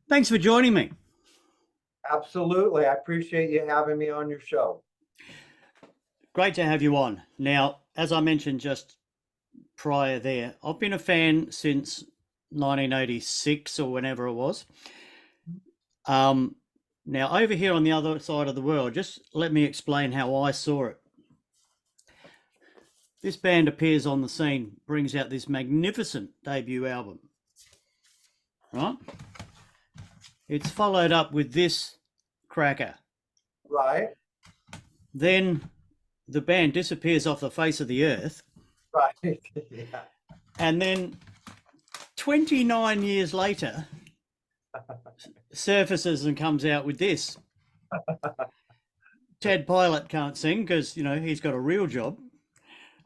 Thanks for joining me. Absolutely. I appreciate you having me on your show. Great to have you on. Now, as I mentioned just prior there, I've been a fan since 1986 or whenever it was. Um, Now, over here on the other side of the world, just let me explain how I saw it. This band appears on the scene, brings out this magnificent debut album, right? It's followed up with this cracker. Right, Then the band disappears off the face of the earth, right. Yeah. and then 29 years later, surfaces and comes out with this. Ted Pilot can't sing because, he's got a real job.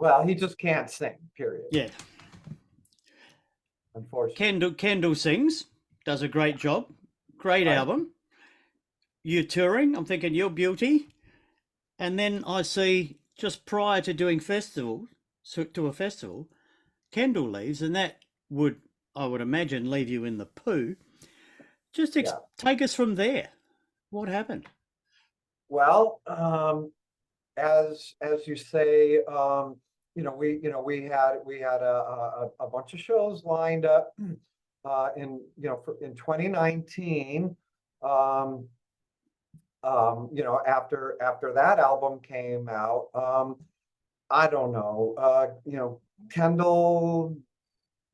Well, he just can't sing, period, Yeah. unfortunately. Kendall sings, does a great job. Great Right. album. You're touring. I'm thinking you're beauty. And then I see just prior to doing to a festival, Kendall leaves, and that would, I would imagine, leave you in the poo. Just Yeah. take us from there. What happened? Well, as you say, we had a bunch of shows lined up in 2019. Um, after that album came out, I don't know. Kendall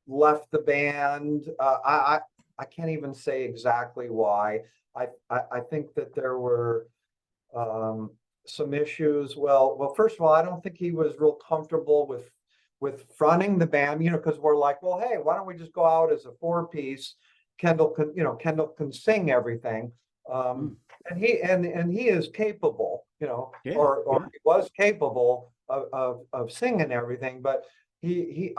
left the band. I can't even say exactly why. I think that there were um, some issues. Well, first of all, I don't think he was real comfortable with fronting the band. Because we're like, well, hey, why don't we just go out as a four-piece? Kendall can sing everything. Um, Mm, and he is capable, yeah, or yeah. he was capable of singing everything, but he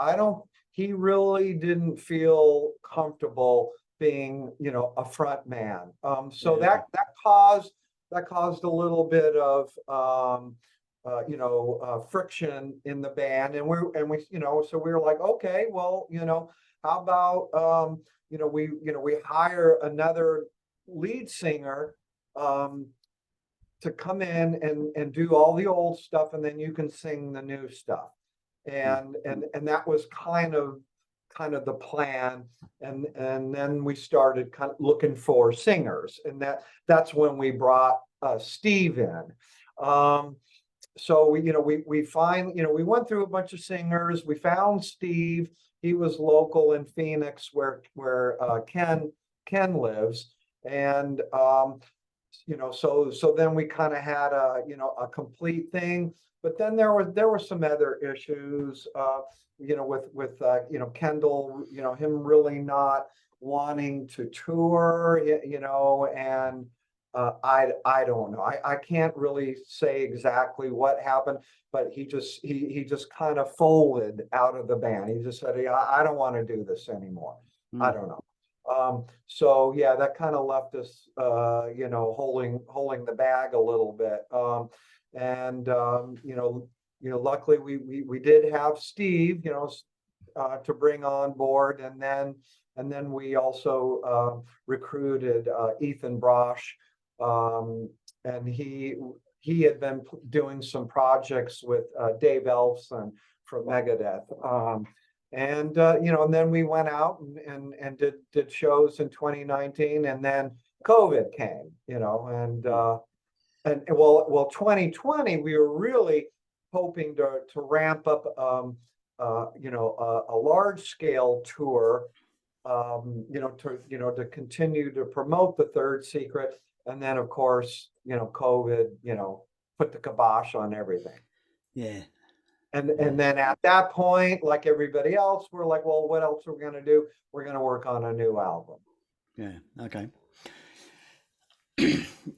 really didn't feel comfortable being, a front man. So Yeah, that okay. caused a little bit of friction in the band, so we were like, okay, well, how about we hire another lead singer um, to come in and do all the old stuff, and then you can sing the new stuff. Mm, And that was kind of the plan. And then we started kind of looking for singers, and that's when we brought Steve in. Um, so we went through a bunch of singers. We found Steve. He was local in Phoenix, where Ken lives. And so then we kind of had a complete thing. But then there were some other issues, with Kendall, him really not wanting to tour, and I don't know. I can't really say exactly what happened, but he just kind of folded out of the band. He just said, "Yeah, I don't want to do this anymore." I mm. don't know. So yeah, that kind of left us, holding the bag a little bit. And luckily we did have Steve, to bring on board, and then we also recruited Ethan Brosh, and he had been doing some projects with Dave Elfson from Megadeth. And then we went out and did shows in 2019, and then COVID came, Mm. and well 2020 we were really hoping to ramp up a large scale tour, to continue to promote the Third Secret. And then of course, COVID, put the kibosh on everything. Yeah, And yeah, and then at that point, like everybody else, we're like, well, what else are we gonna do? We're gonna work on a new album. yeah. Okay.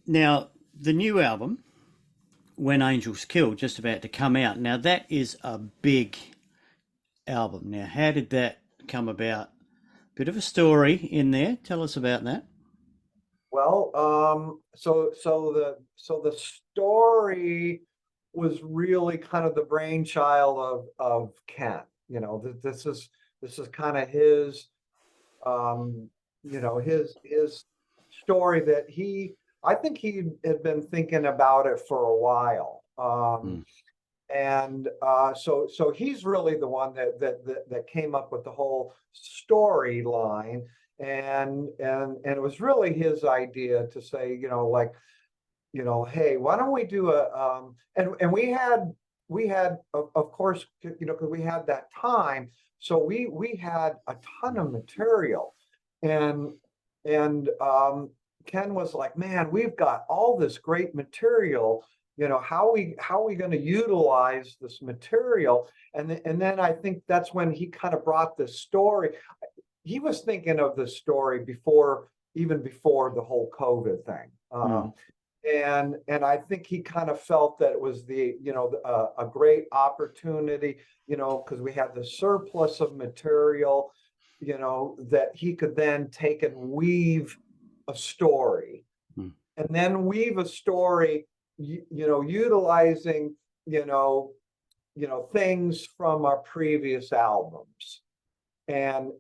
Now, the new album, When Angels Kill, just about to come out. Now, that is a big album. Now, how did that come about? Bit of a story in there. Tell us about that. Well, so the story was really kind of the brainchild of Ken. This is kind of his, his story that I think he had been thinking about it for a while. Mm. And so he's really the one that came up with the whole storyline, and it was really his idea to say, like, hey, why don't we do and we had of course, because we had that time, so we had a ton of material, and and Ken was like, man, we've got all this great material. How are we going to utilize this material? And then I think that's when he kind of brought this story. He was thinking of the story even before the whole COVID thing. Mm. And I think he kind of felt that it was a great opportunity, because we had the surplus of material, that he could then take and weave a story, Mm. and then weave a story, utilizing, things from our previous albums. And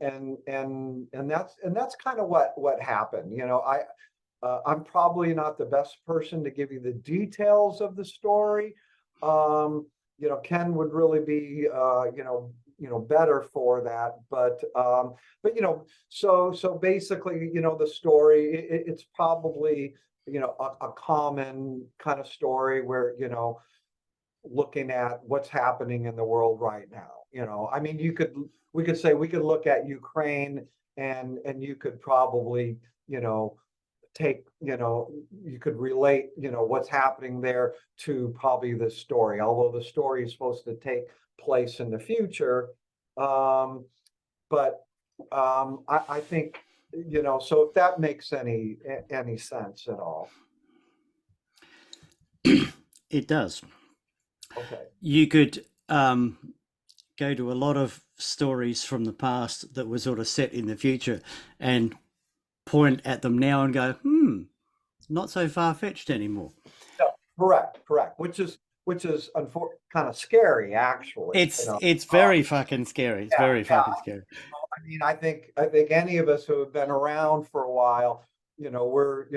that's kind of what happened. I'm probably not the best person to give you the details of the story. Ken would really be, better for that. So basically, the story, it's probably, a common kind of story where, looking at what's happening in the world right now. I mean, we could say, we could look at Ukraine, and you could probably, take, you could relate, what's happening there to probably this story, although the story is supposed to take place in the future. But I think, so if that makes any sense at all. It does. Okay. You could go to a lot of stories from the past that were sort of set in the future and point at them now and go, not so far-fetched anymore. No, correct. Which is kind of scary, actually. It's very fucking scary. It's very Yeah. fucking scary. I mean, I think any of us who have been around for a while, we're, I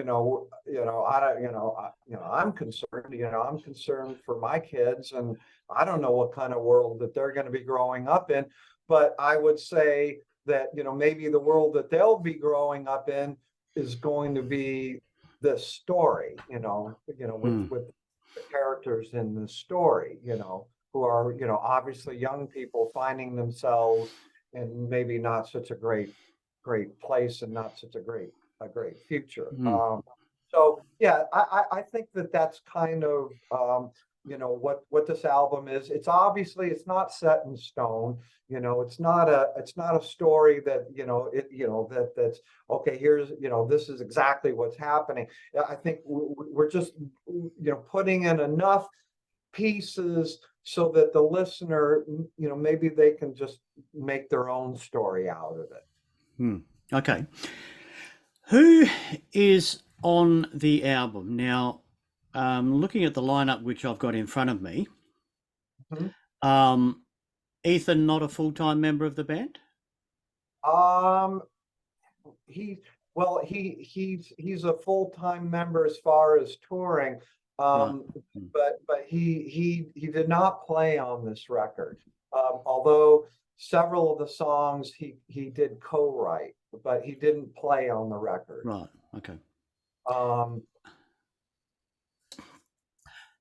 don't, I'm concerned. I'm concerned for my kids, and I don't know what kind of world that they're going to be growing up in. But I would say that, maybe the world that they'll be growing up in is going to be this story, with the characters in the story, who are, obviously young people finding themselves in maybe not such a great place, and not such a great future. So yeah, I think that's kind of, what this album is. It's obviously, it's not set in stone. It's not a story that, that's okay. Here's, this is exactly what's happening. I think we're just, putting in enough pieces so that the listener, maybe they can just make their own story out of it. Okay. Who is on the album now? Looking at the lineup which I've got in front of me, Ethan not a full-time member of the band? He's a full-time member as far as touring, Right. but he did not play on this record. Although several of the songs he did co-write, but he didn't play on the record. Right. Okay.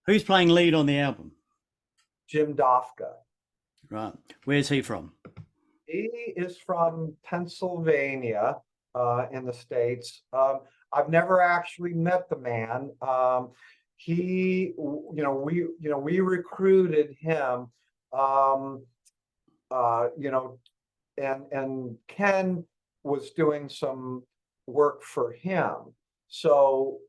Who's playing lead on the album? Jim Dofka. Right. Where's he from? He is from Pennsylvania, in the States. I've never actually met the man. We recruited him, and Ken was doing some work for him. So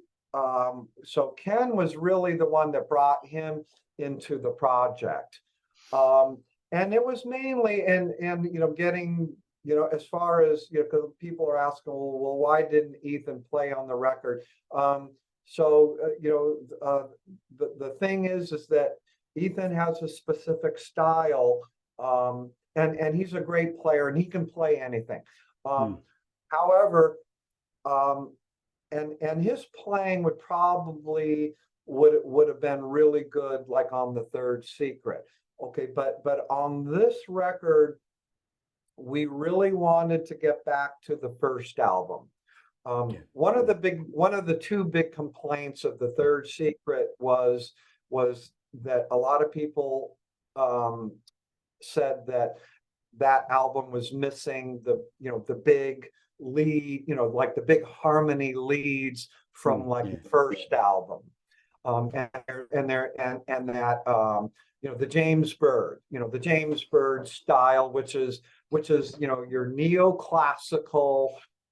Ken was really the one that brought him into the project. And it was mainly, and getting, as far as, because people are asking, well, why didn't Ethan play on the record? The thing is that Ethan has a specific style, and he's a great player, and he can play anything. However, and his playing would have been really good, like on the Third Secret. Okay, but on this record, we really wanted to get back to the first album. Yeah. One of the two big complaints of the Third Secret was that a lot of people um, said that that album was missing the big lead, like the big harmony leads from like Yeah. the first album. And that the James Byrd, the James Byrd style, which is your neoclassical,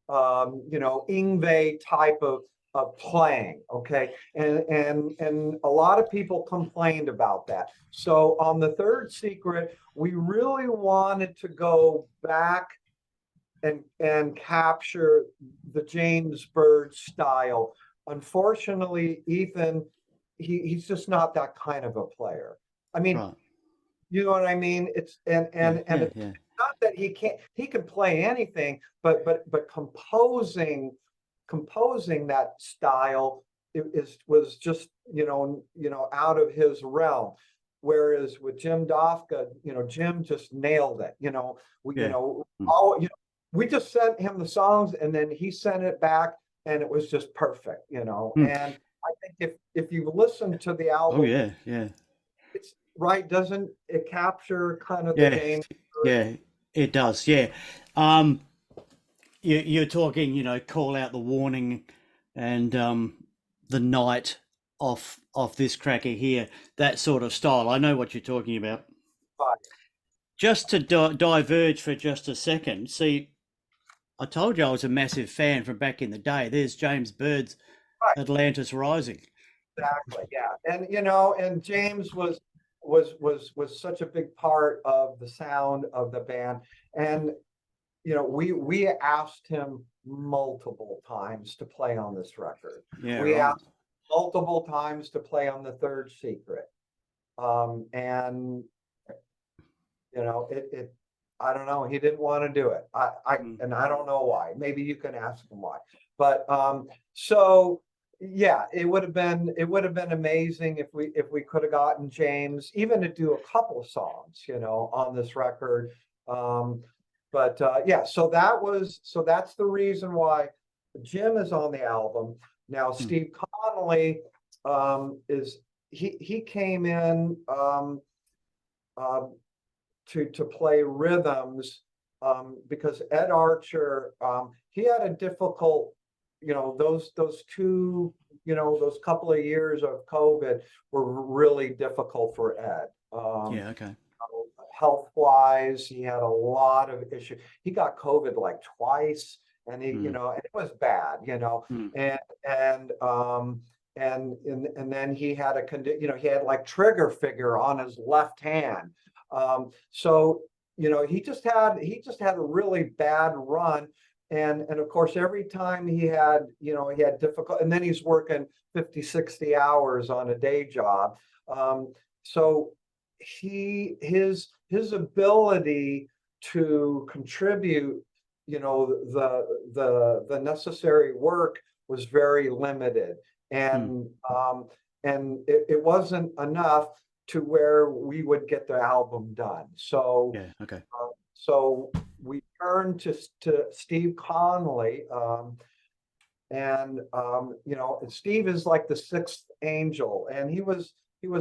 Ingve type of playing. Okay, and a lot of people complained about that. So on the Third Secret, we really wanted to go back and capture the James Byrd style. Unfortunately, Ethan, he's just not that kind of a player. I mean, Right. you know what I mean? It's Yeah. and Yeah. it's Yeah. not that he can play anything, but composing that style was just out of his realm. Whereas with Jim Dofka, Jim just nailed it. Yeah. Mm. We just sent him the songs, and then he sent it back, and it was just perfect. Mm. And I think if you listen to the Oh album, yeah. Yeah. it's right, doesn't it capture kind of the Yeah. James Byrd? Yeah. It does. Yeah. Um, you're talking, call out the warning and the night off this cracker here, that sort of style. I know what you're talking about. Right, Just to diverge for just a second, see, I told you I was a massive fan from back in the day. There's James Byrd's right, Atlantis Rising. exactly, yeah. And James was such a big part of the sound of the band. And we asked him multiple times to play on this record. Yeah, We right. asked multiple times to play on the Third Secret. And it I don't know, he didn't want to do it. Mm. And I don't know why. Maybe you can ask him why. But so yeah, it would have been amazing if we could have gotten James even to do a couple of songs, on this record. Um, but yeah, so that's the reason why Jim is on the album. Now Mm. Steve Connolly is he came in um, to play rhythms, because Ed Archer, he had a difficult, those couple of years of COVID were really difficult for Ed. Yeah, okay. Health wise, he had a lot of issues. He got COVID like twice, and Mm. and it was bad, Mm. and and um and then he had he had like trigger figure on his left hand. So he just had a really bad run. And of course, every time he had difficult, and then he's working 50, 60 hours on a day job. So his ability to contribute, the necessary work was very limited. Mm. And it wasn't enough to where we would get the album done. So Yeah, okay. so we turned to Steve Connolly, and Steve is like the sixth angel, and he was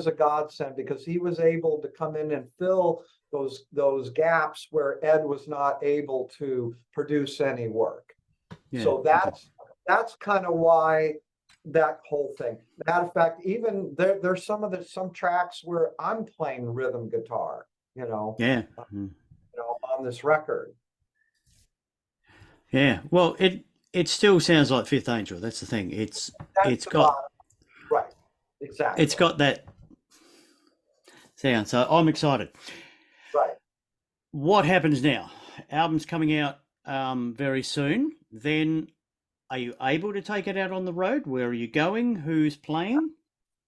a godsend because he was able to come in and fill those gaps where Ed was not able to produce any work. Yeah, So okay. that's kind of why that whole thing. Matter of fact, even there's some tracks where I'm playing rhythm guitar, Yeah. Mm. on this record. Yeah. Well, it still sounds like Fifth Angel. That's the thing. That's It's the got bottom. Right. it's Exactly. got that sound. So I'm excited. Right. What happens now? Album's coming out very soon. Then are you able to take it out on the road? Where are you going? Who's playing?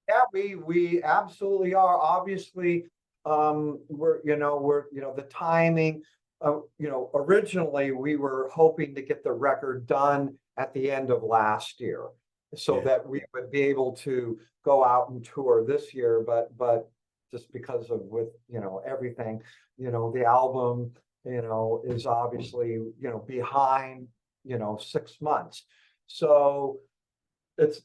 Yeah, we absolutely are. Obviously, we're the timing. originally we were hoping to get the record done at the end of last year so Yeah. that we would be able to go out and tour this year, but just because of with, everything, the album, is obviously, behind, 6 months. So it's,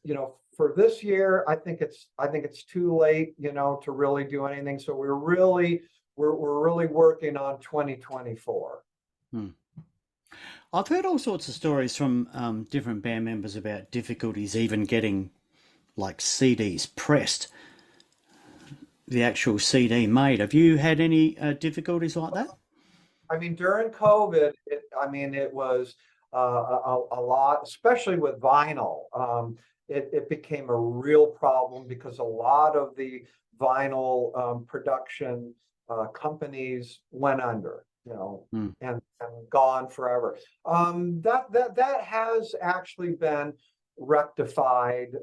for this year, I think it's too late, to really do anything. So we're really working on 2024. Hmm. I've heard all sorts of stories from different band members about difficulties even getting like CDs pressed, the actual CD made. Have you had any difficulties like that? I mean, during COVID, it was a lot, especially with vinyl. It became a real problem because a lot of the vinyl production companies went under, Hmm. and gone forever. That has actually been rectified.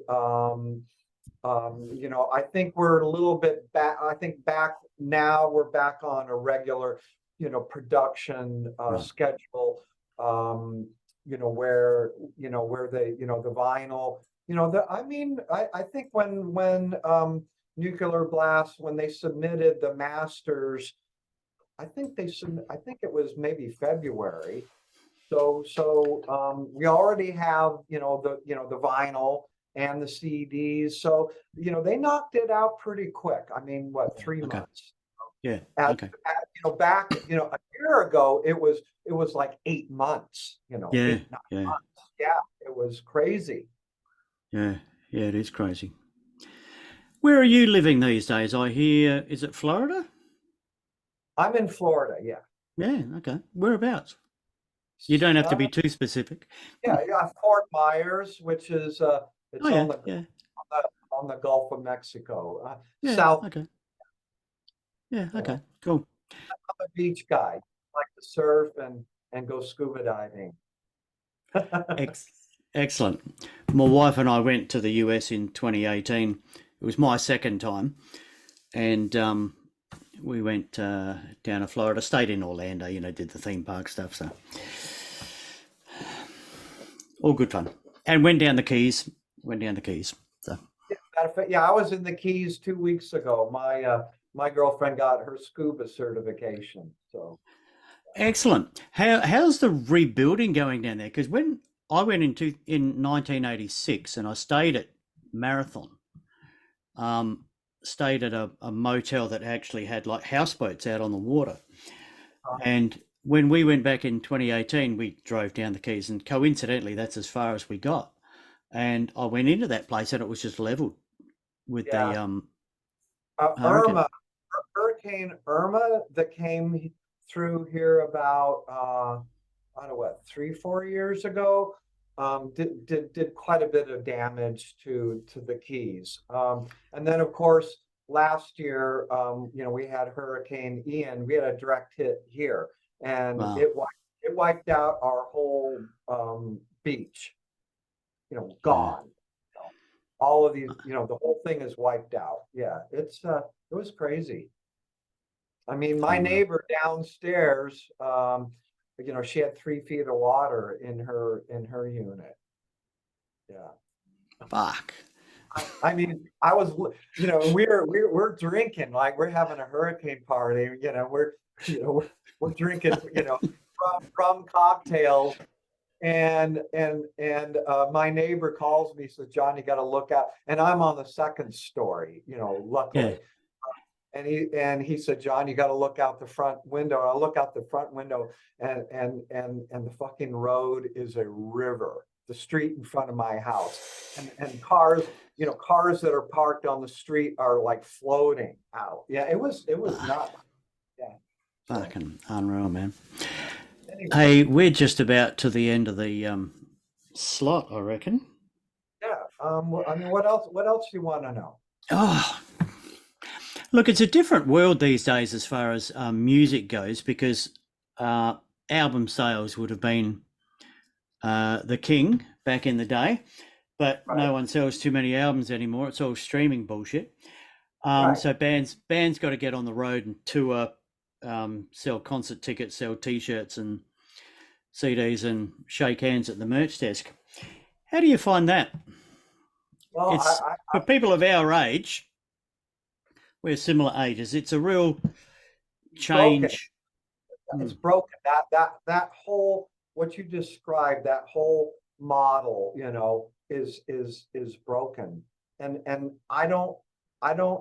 I think we're a little bit back. I think back now we're back on a regular, production Right. schedule. Where they, the vinyl, I think when Nuclear Blast, when they submitted the masters, I think it was maybe February. So we already have, the vinyl and the CDs. So, they knocked it out pretty quick. I mean, what, three Okay. months? Yeah. At, Okay. back, a year ago, it was like 8 months, Yeah. 8, 9 Yeah. months. Yeah, it was crazy. Yeah. Yeah. It is crazy. Where are you living these days? I hear, is it Florida? I'm in Florida. Yeah. Yeah. Okay. Whereabouts? You don't have to Uh, be too specific. yeah, Fort Myers, which is Oh it's yeah. on the Yeah. Gulf of Mexico, Yeah. south. Okay. Yeah. You Okay. know, Cool. I'm a beach guy. Like to surf and go scuba diving. Ex- Excellent. My wife and I went to the US in 2018. It was my second time, and we went down to Florida, stayed in Orlando, did the theme park stuff. So all good fun. And went down the Keys. Went down the Keys. So Matter of fact, yeah, I was in the Keys 2 weeks ago. My girlfriend got her scuba certification. So excellent. How's the rebuilding going down there? Because when I went in 1986 and I stayed at Marathon, um, stayed at a motel that actually had like houseboats out on the water. And when we went back in 2018, we drove down the Keys, and coincidentally, that's as far as we got. And I went into that place, and it was just leveled with the yeah, hurricane. Irma, Hurricane Irma that came through here about I don't know what, 3, 4 years ago. Did quite a bit of damage to the Keys. And then of course last year, we had Hurricane Ian. We had a direct hit here, and Wow. it wiped out our whole beach. Yeah. Gone. All of these, the whole thing is wiped out. Yeah, it was crazy. I mean, my Unreal. neighbor downstairs, she had 3 feet of water in her unit. Yeah. Fuck. I mean, I was, we're drinking like we're having a hurricane party. We're drinking, rum cocktails, and my neighbor calls me, says, "John, you got to look out." And I'm on the second story, Yeah. luckily. And he said, "John, you got to look out the front window." I look out the front window, and the fucking road is a river. The street in front of my house, and cars that are parked on the street are like floating out. Yeah, it was Fuck. nuts. Yeah. So Fucking unreal, man. anyway, Hey, we're just about to the end of the slot, I reckon. yeah. I mean, what else do you want to know? Oh, look, it's a different world these days as far as music goes because uh, album sales would have been the king back in the day, but Right, no one sells too many albums anymore. It's all streaming bullshit. right. So bands got to get on the road and tour sell concert tickets, sell T-shirts and CDs, and shake hands at the merch desk. How do you find that? Well, It's for people of our age. We're similar ages. It's a real broken. change. It's Mm, broken. That whole, what you described, that whole model, is broken. And I don't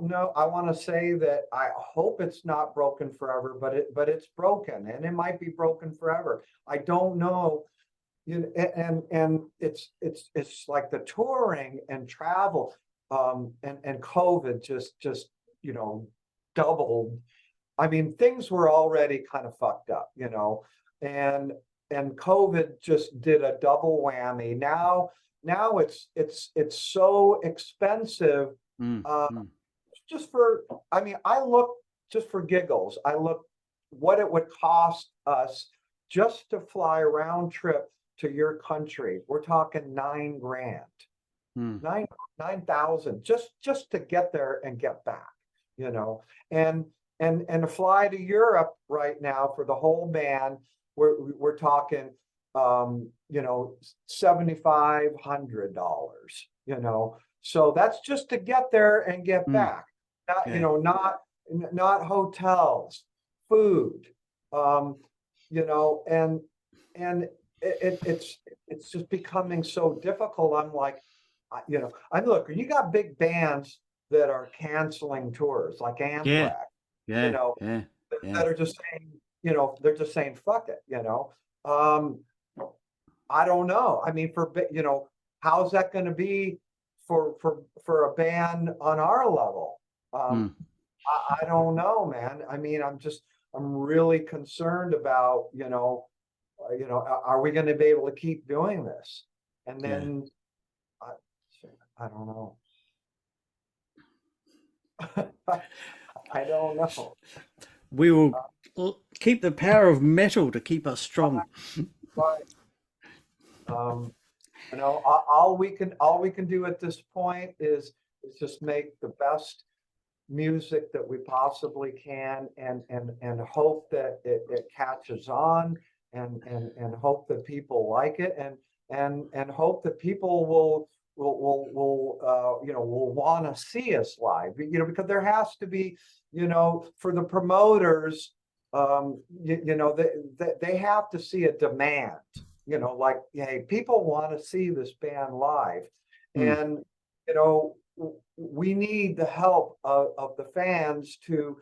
know. I want to say that I hope it's not broken forever, but it's broken, and it might be broken forever. I don't know. And it's like the touring and travel, and COVID just you know doubled. I mean, things were already kind of fucked up, and and COVID just did a double whammy. Now it's so expensive. mm, Uh, mm, just for, I mean, I look, just for giggles, I look what it would cost us just to fly a round trip to your country. We're talking 9 grand, mm, 9,000, just to get there and get back, you know, and and to fly to Europe right now for the whole band, we're talking, $7,500, so that's just to get there and get mm. back. Not, Yeah, not hotels, food, and it's just becoming so difficult. I'm like, I'm looking, you got big bands that are canceling tours like yeah, Anthrax, you yeah, know, yeah, yeah. that are just saying, they're just saying, fuck it. Um, I don't know. I mean, how's that going to be for a band on our level? Um, Mm, I don't know, man. I mean, I'm really concerned about, are we going to be able to keep doing this? And yeah. then I, I don't know. I don't know. We will keep the power of metal to keep us strong. But, all we can do at this point is just make the best music that we possibly can, and hope that it catches on, and hope that people like it, and hope that people will want to see us live, because there has to be, for the promoters, they have to see a demand, like, hey, people want to see this band live, Mm, and you know we need the help of the fans to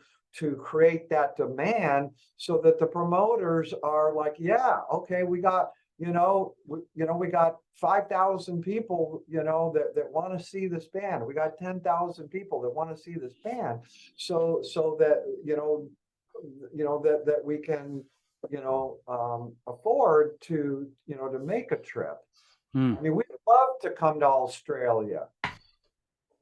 create that demand, so that the promoters are like, yeah, okay, we got 5,000 people, that want to see this band. We got 10,000 people that want to see this band. So that, that we can, afford to make a trip. mm. I mean, we'd love to come to Australia,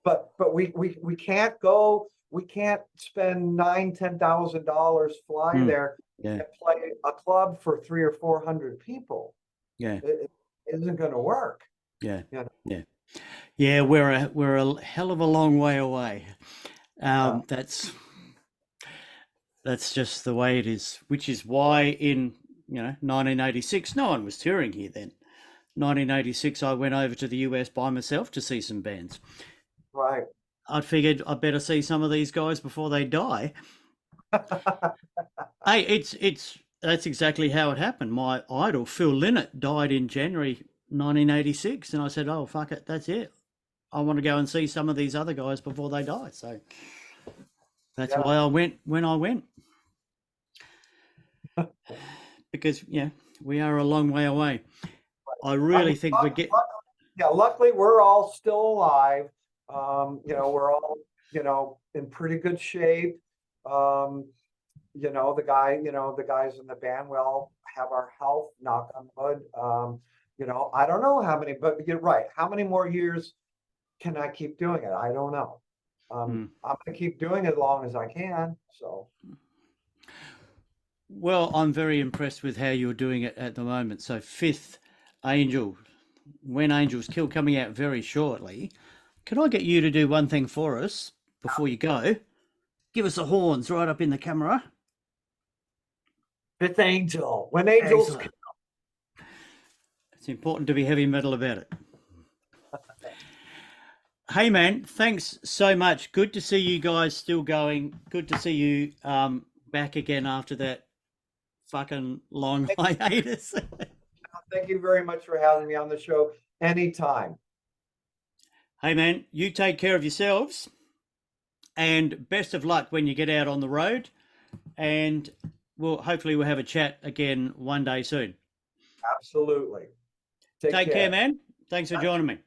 but we can't go. We can't spend $9,000, $10,000, fly Mm. there Yeah, and play a club for 300 or 400 people. yeah, It isn't going to work. yeah, You know? yeah, yeah. We're a hell of a long way away. Yeah. That's just the way it is. Which is why in 1986, no one was touring here then. 1986, I went over to the US by myself to see some bands. Right. I figured I'd better see some of these guys before they die. Hey, it's that's exactly how it happened. My idol Phil Lynott died in January 1986, and I said, "Oh fuck it, that's it. I want to go and see some of these other guys before they die." So that's Yeah. why I went when I went, because we are a long way away. I I really mean, think we get. yeah, luckily we're all still alive. We're all, in pretty good shape. Um, the guys in the band, we all have our health, knock on wood. I don't know how many, but you're right. How many more years can I keep doing it? I don't know. Hmm. I'm gonna keep doing it as long as I can. So Well, I'm very impressed with how you're doing it at the moment. So, Fifth Angel, When Angels Kill, coming out very shortly. Can I get you to do one thing for us before you go? Give us the horns right up in the camera. Fifth Angel. When angels. Excellent. It's important to be heavy metal about it. Hey man, thanks so much. Good to see you guys still going. Good to see you back again after that fucking long hiatus. Thank you very much for having me on the show anytime. Hey man, you take care of yourselves and best of luck when you get out on the road, and hopefully we'll have a chat again one day soon. Absolutely. Take care, man. Thanks for joining me.